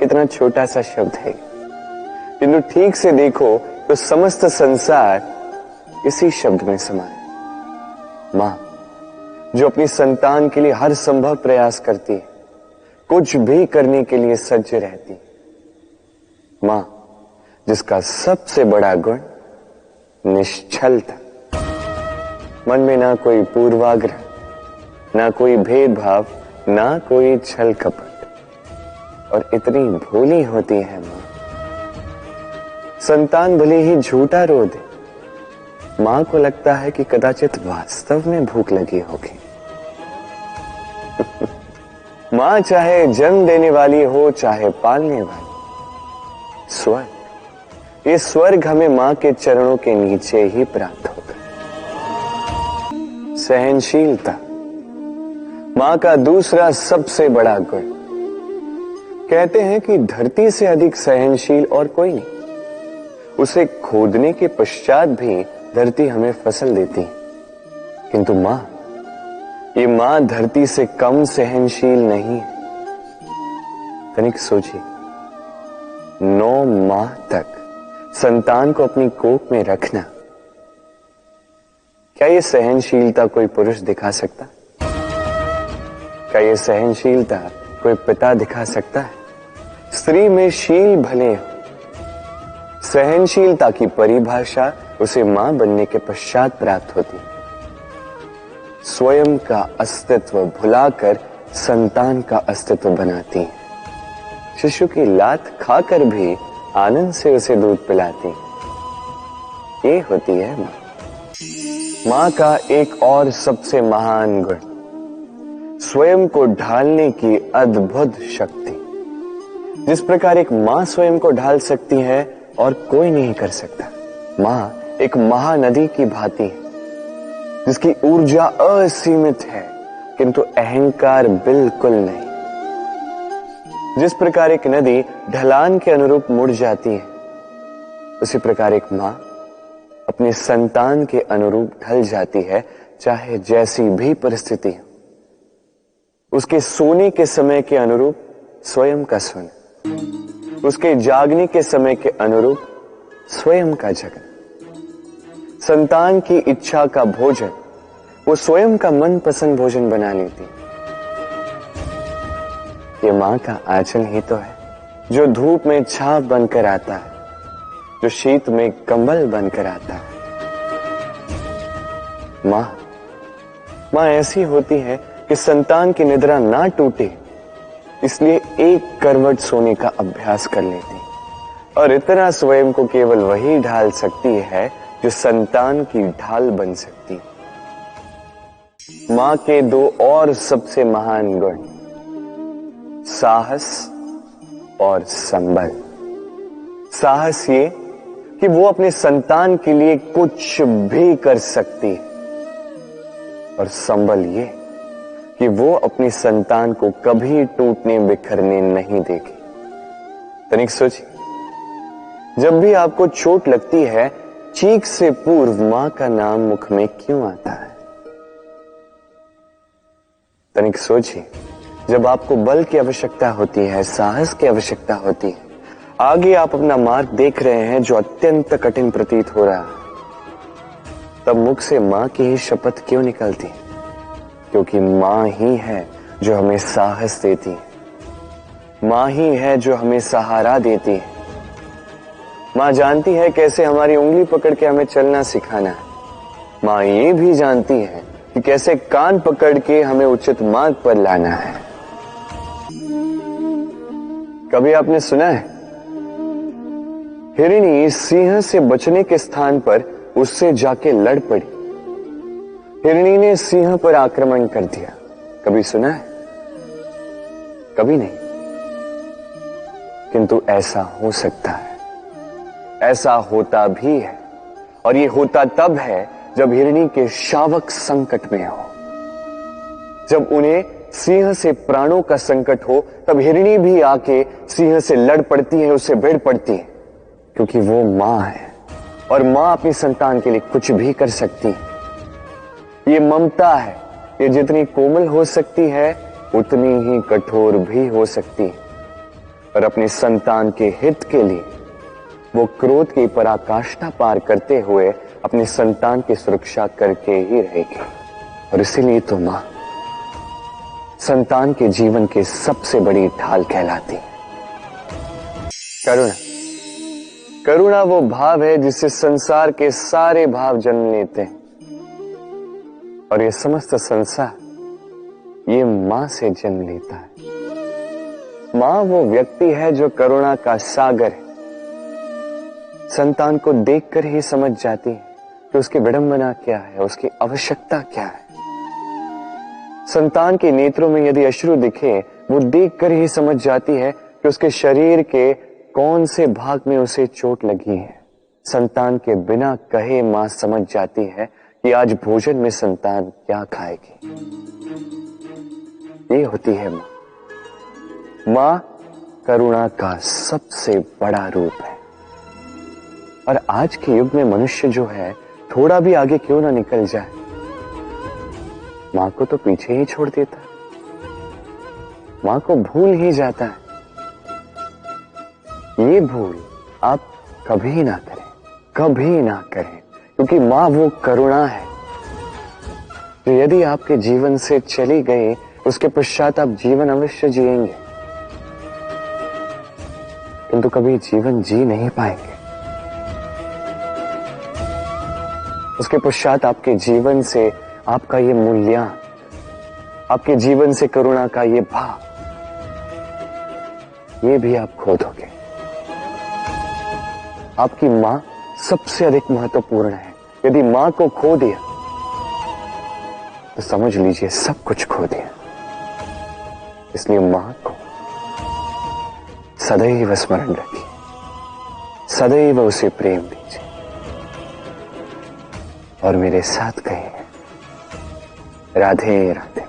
कितना छोटा सा शब्द है, किंतु ठीक से देखो तो समस्त संसार इसी शब्द में समा है। मां जो अपनी संतान के लिए हर संभव प्रयास करती है, कुछ भी करने के लिए सज्ज रहती। मां जिसका सबसे बड़ा गुण निश्चलता, मन में ना कोई पूर्वाग्रह, ना कोई भेदभाव, ना कोई छल कपट, और इतनी भोली होती है मां। संतान भले ही झूठा रो दे, मां को लगता है कि कदाचित वास्तव में भूख लगी होगी। मां चाहे जन्म देने वाली हो चाहे पालने वाली, स्वर्ग, ये स्वर्ग हमें मां के चरणों के नीचे ही प्राप्त होगा। सहनशीलता मां का दूसरा सबसे बड़ा गुण। कहते हैं कि धरती से अधिक सहनशील और कोई नहीं। उसे खोदने के पश्चात भी धरती हमें फसल देती है, किंतु मां, ये मां धरती से कम सहनशील नहीं है। तनिक सोचिए, 9 माह तक संतान को अपनी कोख में रखना, क्या यह सहनशीलता कोई पुरुष दिखा सकता? क्या यह सहनशीलता कोई पिता दिखा सकता है? स्त्री में शील भले हो, सहनशीलता की परिभाषा उसे मां बनने के पश्चात प्राप्त होती है। स्वयं का अस्तित्व भुलाकर संतान का अस्तित्व बनाती है। शिशु की लात खाकर भी आनंद से उसे दूध पिलाती है। ये होती है मां। मां का एक और सबसे महान गुण, स्वयं को ढालने की अद्भुत शक्ति। जिस प्रकार एक मां स्वयं को ढाल सकती है और कोई नहीं कर सकता। मां एक महानदी की भांति है, जिसकी ऊर्जा असीमित है किंतु अहंकार बिल्कुल नहीं। जिस प्रकार एक नदी ढलान के अनुरूप मुड़ जाती है, उसी प्रकार एक मां अपने संतान के अनुरूप ढल जाती है, चाहे जैसी भी परिस्थिति हो। उसके सोने के समय के अनुरूप स्वयं का सोना, उसके जागने के समय के अनुरूप स्वयं का जगना। संतान की इच्छा का भोजन वो स्वयं का मनपसंद भोजन बना लेती। ये मां का आंचल ही तो है, जो धूप में छाप बनकर आता है, जो शीत में कंबल बनकर आता है। मां ऐसी होती है कि संतान की निद्रा ना टूटे, इसलिए एक करवट सोने का अभ्यास कर लेती, और इतना स्वयं को केवल वही ढाल सकती है जो संतान की ढाल बन सकती। मां के 2 और सबसे महान गुण, साहस और संबल। साहस ये कि वो अपने संतान के लिए कुछ भी कर सकती है, और संबल ये कि वो अपनी संतान को कभी टूटने बिखरने नहीं देगी। तनिक सोचिए, जब भी आपको चोट लगती है, चीख से पूर्व मां का नाम मुख में क्यों आता है? तनिक सोचिए, जब आपको बल की आवश्यकता होती है, साहस की आवश्यकता होती है, आगे आप अपना मार्ग देख रहे हैं जो अत्यंत कठिन प्रतीत हो रहा है, तब मुख से मां की ही शपथ क्यों निकलती? क्योंकि मां ही है जो हमें साहस देती है, मां ही है जो हमें सहारा देती है। मां जानती है कैसे हमारी उंगली पकड़ के हमें चलना सिखाना है। मां ये भी जानती है कि कैसे कान पकड़ के हमें उचित मार्ग पर लाना है। कभी आपने सुना है, हिरणी सिंह से बचने के स्थान पर उससे जाके लड़ पड़ी। हिरणी ने सिंह पर आक्रमण कर दिया। कभी सुना है? कभी नहीं। किंतु ऐसा हो सकता है, ऐसा होता भी है, और ये होता तब है जब हिरणी के शावक संकट में हो। जब उन्हें सिंह से प्राणों का संकट हो, तब हिरणी भी आके सिंह से लड़ पड़ती है, उससे भिड़ पड़ती है, क्योंकि वो मां है, और मां अपनी संतान के लिए कुछ भी कर सकती है। ये ममता है, ये जितनी कोमल हो सकती है, उतनी ही कठोर भी हो सकती है। और अपनी संतान के हित के लिए वो क्रोध की पराकाष्ठा पार करते हुए अपनी संतान की सुरक्षा करके ही रहेगी। और इसीलिए तो मां संतान के जीवन की सबसे बड़ी ढाल कहलाती है। करुणा, करुणा वो भाव है जिससे संसार के सारे भाव जन्म लेते हैं, और ये समस्त संसार ये मां से जन्म लेता है। मां वो व्यक्ति है जो करुणा का सागर है। संतान को देखकर ही समझ जाती है कि उसकी विडंबना क्या है, उसकी आवश्यकता क्या है। संतान के नेत्रों में यदि अश्रु दिखे, वो देखकर ही समझ जाती है कि उसके शरीर के कौन से भाग में उसे चोट लगी है। संतान के बिना कहे मां समझ जाती है कि आज भोजन में संतान क्या खाएगी। ये होती है मां। मां करुणा का सबसे बड़ा रूप है। और आज के युग में मनुष्य जो है, थोड़ा भी आगे क्यों ना निकल जाए, मां को तो पीछे ही छोड़ देता है, मां को भूल ही जाता है। ये भूल आप कभी ना करें, कभी ना करें, क्योंकि मां वो करुणा है जो यदि आपके जीवन से चली गई, उसके पश्चात आप जीवन अवश्य जिएंगे, किंतु कभी जीवन जी नहीं पाएंगे। उसके पश्चात आपके जीवन से आपका ये मूल्यांकन, आपके जीवन से करुणा का ये भाव, ये भी आप खो दोगे। आपकी मां सबसे अधिक महत्वपूर्ण है। यदि मां को खो दिया तो समझ लीजिए सब कुछ खो दिया। इसलिए मां को सदैव स्मरण रखिए, सदैव उसे प्रेम दीजिए और मेरे साथ कहिए, राधे राधे।